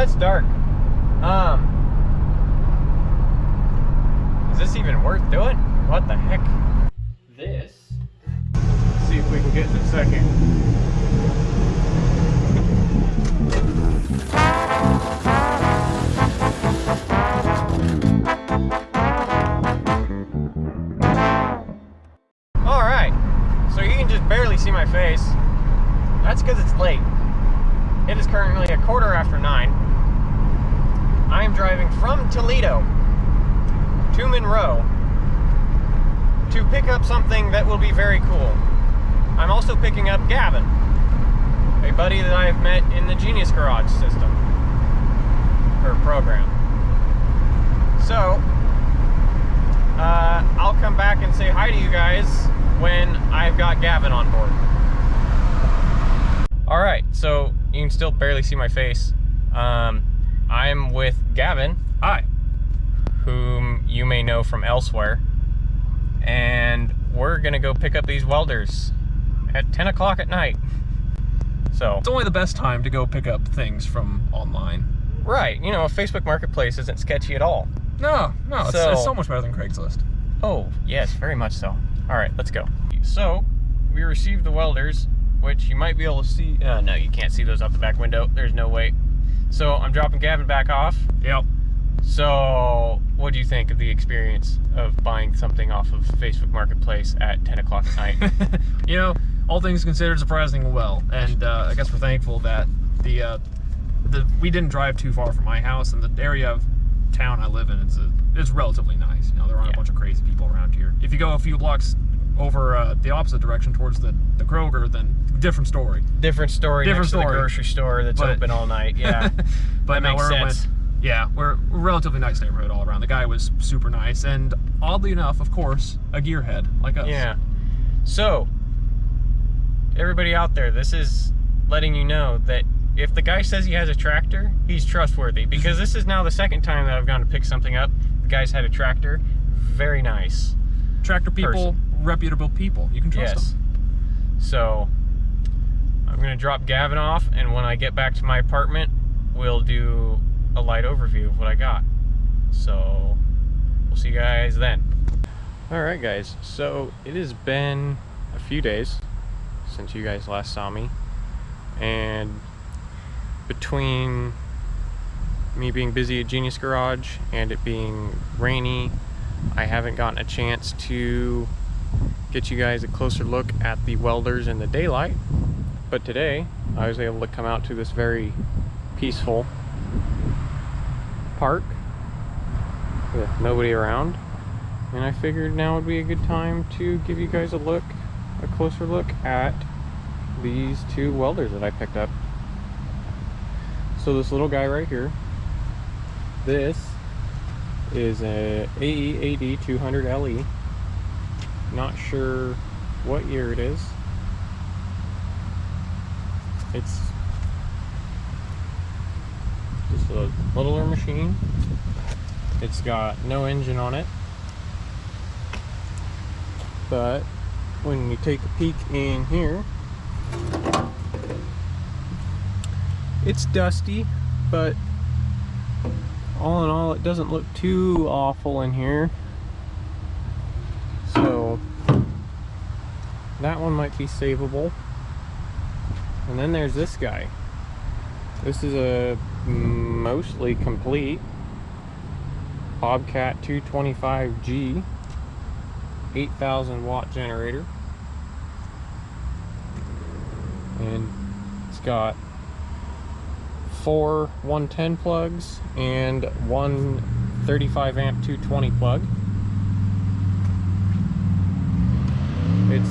that's dark. Is this even worth doing? What the heck? This. Let's see if we can get in a second. Alright, so you can just barely see my face. That's because it's late. It is currently 9:15. I am driving from Toledo to Monroe to pick up something that will be very cool. I'm also picking up Gavin, a buddy that I have met in the Genius Garage system, or program. So, I'll come back and say hi to you guys when I've got Gavin on board. Alright, so you can still barely see my face. I'm with Gavin, hi, whom you may know from elsewhere, and we're gonna go pick up these welders at 10 o'clock at night. So it's only the best time to go pick up things from online. Right, you know, Facebook Marketplace isn't sketchy at all. No, it's so much better than Craigslist. Oh, yes, very much so. Alright, let's go. So, we received the welders, which you might be able to see. No, you can't see those out the back window. There's no way. So, I'm dropping Gavin back off. Yep. So, what do you think of the experience of buying something off of Facebook Marketplace at 10 o'clock at night? You know, all things considered, surprisingly well. And I guess we're thankful that we didn't drive too far from my house, and the area of town I live in is relatively nice. You know, there aren't a bunch of crazy people around here. If you go a few blocks over the opposite direction towards the Kroger, then different story. Different story next to the grocery store that's open all night. Yeah, but that makes sense. We're a relatively nice neighborhood all around. The guy was super nice, and oddly enough, of course, a gearhead like us. Yeah. So, everybody out there, this is letting you know that if the guy says he has a tractor, he's trustworthy, because this is now the second time that I've gone to pick something up. The guy's had a tractor. Very nice. Tractor people, reputable people. You can trust them. So, I'm going to drop Gavin off, and when I get back to my apartment, we'll do a light overview of what I got. So, we'll see you guys then. Alright guys, so it has been a few days since you guys last saw me, and between me being busy at Genius Garage and it being rainy, I haven't gotten a chance to get you guys a closer look at the welders in the daylight. But today, I was able to come out to this very peaceful park with nobody around, and I figured now would be a good time to give you guys a closer look at these two welders that I picked up. So this little guy right here, this is a AE AD 200 LE. Not sure what year it is. It's just a littler machine. It's got no engine on it, but when you take a peek in here, it's dusty, but all in all, it doesn't look too awful in here. So that one might be savable. And then there's this guy. This is a mostly complete Bobcat 225G 8,000 watt generator, and it's got 4 110 plugs and one 35 amp 220 plug. It's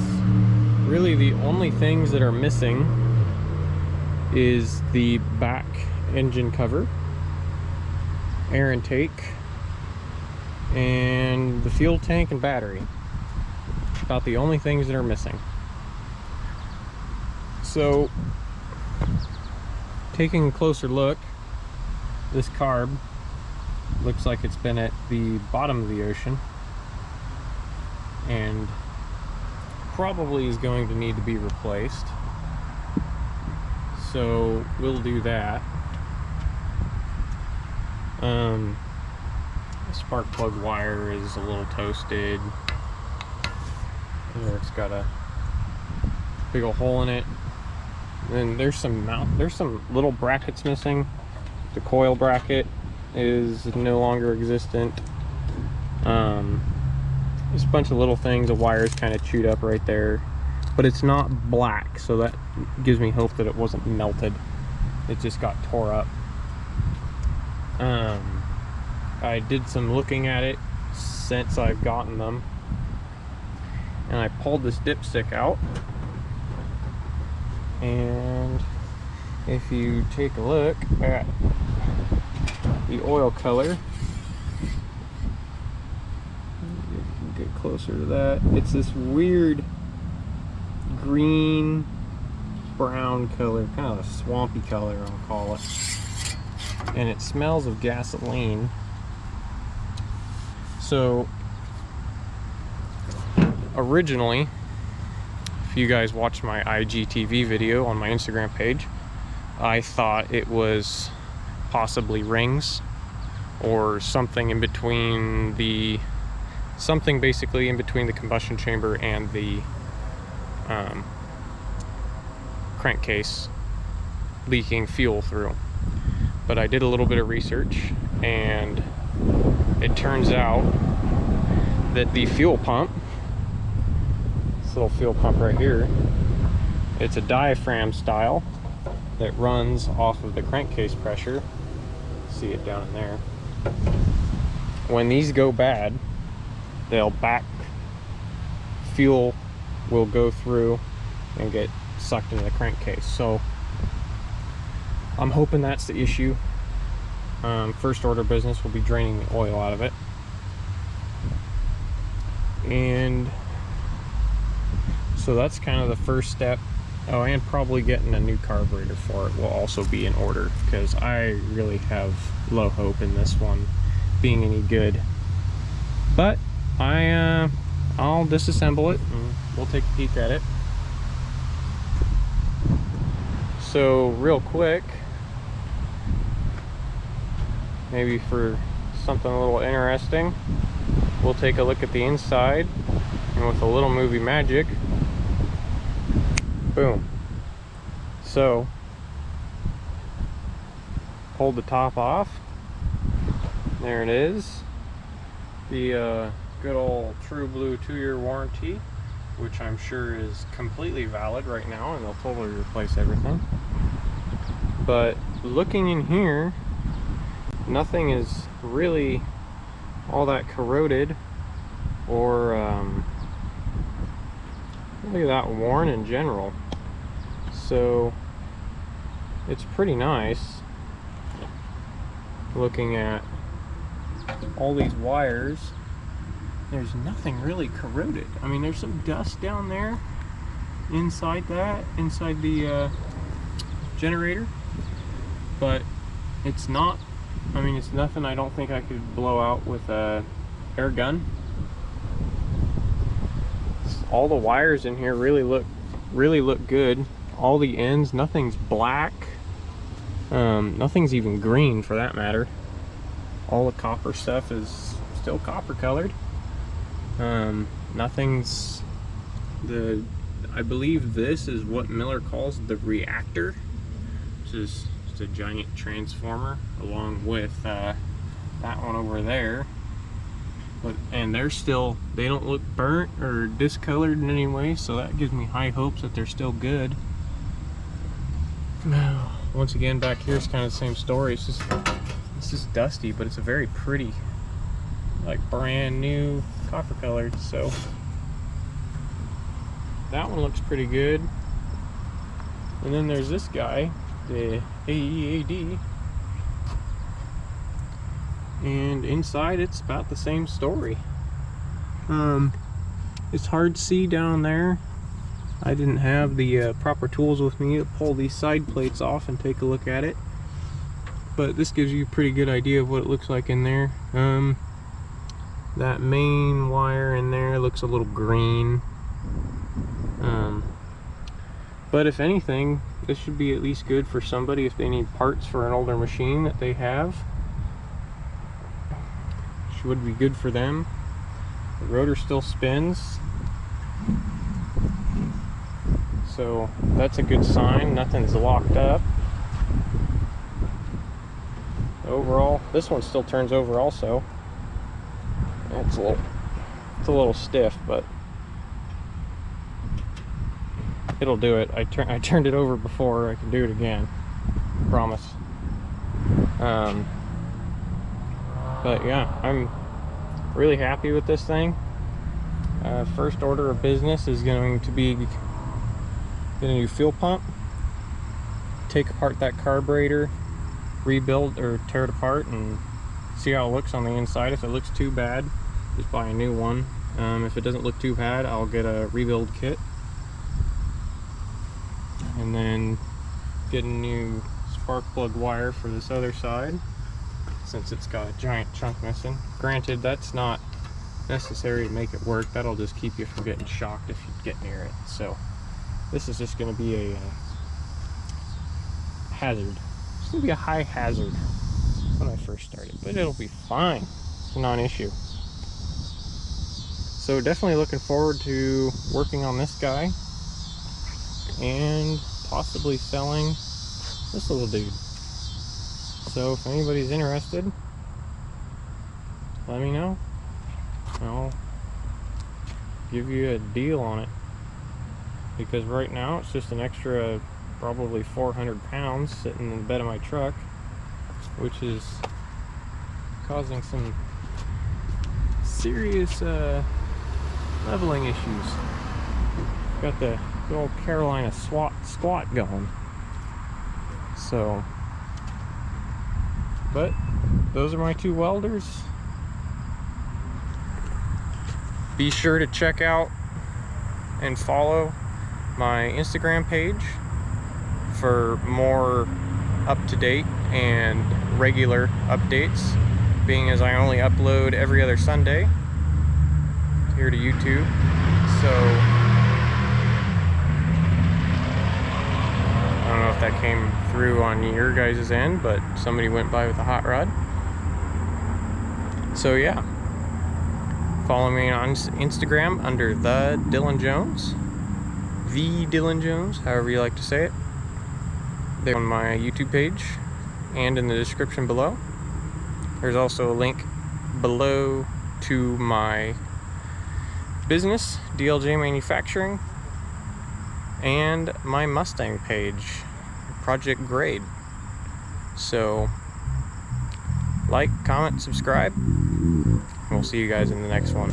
really the only things that are missing is the back engine cover, air intake, and the fuel tank and battery. About the only things that are missing. So, taking a closer look, this carb looks like it's been at the bottom of the ocean and probably is going to need to be replaced. So we'll do that. The spark plug wire is a little toasted. There, it's got a big old hole in it. And there's some little brackets missing. The coil bracket is no longer existent. There's a bunch of little things. The wire's kind of chewed up right there, but it's not black, so that gives me hope that it wasn't melted. It just got tore up. I did some looking at it since I've gotten them, and I pulled this dipstick out, and if you take a look at the oil color, get closer to that, it's this weird green brown color, kind of a swampy color I'll call it, and it smells of gasoline. So originally, if you guys watched my IGTV video on my Instagram page, I thought it was possibly rings or something in between the basically in between the combustion chamber and the crankcase leaking fuel through. But I did a little bit of research, and it turns out that the fuel pump, this little fuel pump right here, it's a diaphragm style that runs off of the crankcase pressure. See it down in there. When these go bad, they'll fuel will go through and get sucked into the crankcase. So I'm hoping that's the issue. First order business will be draining the oil out of it, and so that's kind of the first step. Oh, and probably getting a new carburetor for it will also be in order, because I really have low hope in this one being any good. But I'll disassemble it and we'll take a peek at it. So real quick, maybe for something a little interesting, we'll take a look at the inside, and with a little movie magic, boom. So hold the top off. There it is. The good old True Blue 2-year warranty, which I'm sure is completely valid right now, and they'll totally replace everything. But looking in here, nothing is really all that corroded or really that worn in general. So it's pretty nice looking at all these wires. There's nothing really corroded. I mean, there's some dust down there inside the generator, but it's not, I mean, it's nothing I don't think I could blow out with a air gun. All the wires in here really look good. All the ends, nothing's black. Nothing's even green for that matter. All the copper stuff is still copper colored. Nothing's I believe this is what Miller calls the reactor, which is just a giant transformer along with that one over there. And they don't look burnt or discolored in any way, so that gives me high hopes that they're still good. Once again, back here it's kind of the same story. It's just dusty, but it's a very pretty, like brand new copper colored. So that one looks pretty good. And then there's this guy, the AEAD, and inside it's about the same story. It's hard to see down there. I didn't have the proper tools with me to pull these side plates off and take a look at it, but this gives you a pretty good idea of what it looks like in there. That main wire in there looks a little green, but if anything, this should be at least good for somebody if they need parts for an older machine that they have. which would be good for them. The rotor still spins, so that's a good sign. Nothing's locked up. Overall, this one still turns over also. It's a little stiff, but it'll do it. I turned it over before. I can do it again. Promise. But yeah, I'm really happy with this thing. First order of business is going to be get a new fuel pump, take apart that carburetor, rebuild or tear it apart and see how it looks on the inside. If it looks too bad, just buy a new one. If it doesn't look too bad, I'll get a rebuild kit, and then get a new spark plug wire for this other side, since it's got a giant chunk missing. Granted, that's not necessary to make it work. That'll just keep you from getting shocked if you get near it. So this is just going to be a hazard. It's going to be a high hazard when I first started, but it'll be fine. It's a non-issue. So definitely looking forward to working on this guy and possibly selling this little dude. So if anybody's interested, let me know. I'll give you a deal on it, because right now it's just an extra probably 400 pounds sitting in the bed of my truck, which is causing some serious leveling issues. Got the good old Carolina squat going. So, but those are my two welders. Be sure to check out and follow my Instagram page for more up-to-date and regular updates, being as I only upload every other Sunday here to YouTube. So I don't know if that came through on your guys' end, but somebody went by with a hot rod. So yeah, follow me on Instagram under the Dylan Jones, however you like to say it. They're on my YouTube page and in the description below. There's also a link below to my business, DLJ Manufacturing, and my Mustang page, Project Grade. So like, comment, subscribe, and we'll see you guys in the next one.